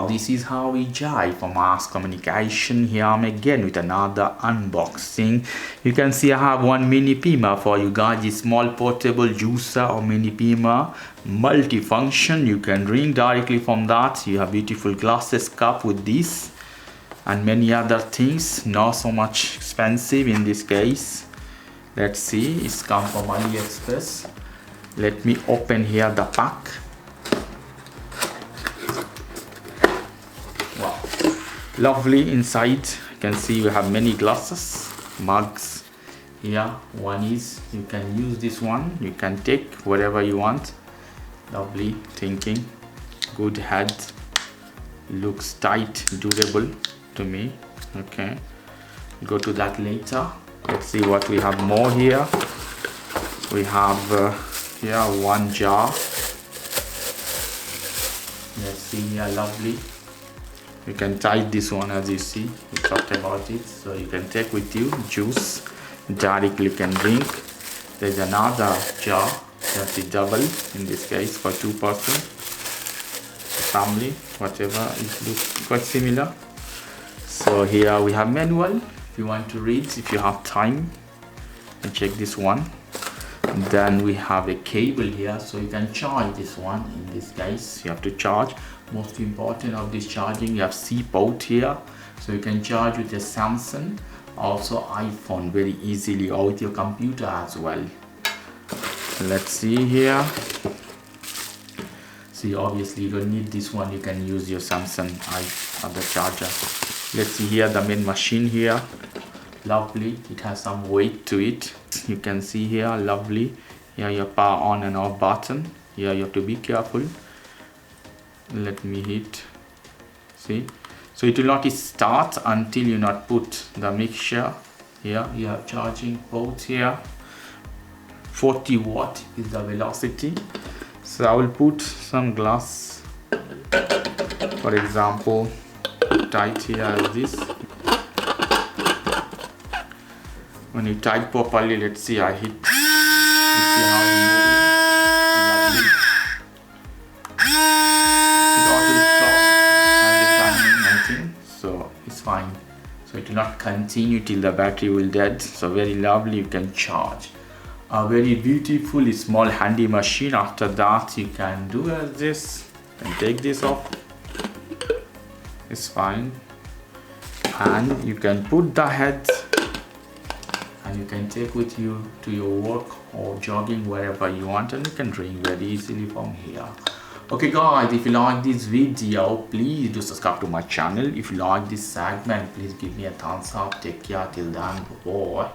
This is how we jive for mass communication. Here I'm again with another unboxing. You can see I have one mini pimer for you guys. This small portable juicer or mini pimer, multifunction. You can drink directly from that. You have beautiful glasses cup with this and many other things. Not so much expensive in this case. Let's see, it's come from AliExpress. Let me open here the pack. Wow, lovely inside. You can see we have many glasses, mugs. Here one is, you can use this one, you can take whatever you want. Lovely thinking, good head, looks tight, durable to me. Okay, go to that later. Let's see what we have more here. We have here one jar. Let's see here, lovely. You can tie this one, as you see, we talked about it. So you can take with you juice, directly you can drink. There's another jar, that's a double in this case for 2 person, family, whatever. It looks quite similar. So here we have manual. If you want to read, if you have time, and check this one. And then we have a cable here, so you can charge this one. In this case, you have to charge. Most important of this charging, you have C port here, so you can charge with your Samsung, also iPhone very easily, or with your computer as well. Let's see here. See, obviously you don't need this one, you can use your Samsung other charger. Let's see here the main machine here. Lovely, it has some weight to it. You can see here, lovely. Here your power on and off button. Here you have to be careful. Let me hit. See, so it will not start until you not put the mixture. Here you have charging port here. 40 watt is the velocity. So I will put some glass, for example, tight here as this. When you tight properly, let's see, I hit. You see how you move it. It auto stop at the timing, so it's fine. So it will not continue till the battery will dead. So very lovely, you can charge. A very beautiful small handy machine. After that you can do as this and take this off. It's fine, and you can put the head and you can take with you to your work or jogging, wherever you want, and you can drink very easily from here. Okay guys, if you like this video, please do subscribe to my channel. If you like this segment, please give me a thumbs up. Take care till then, bye.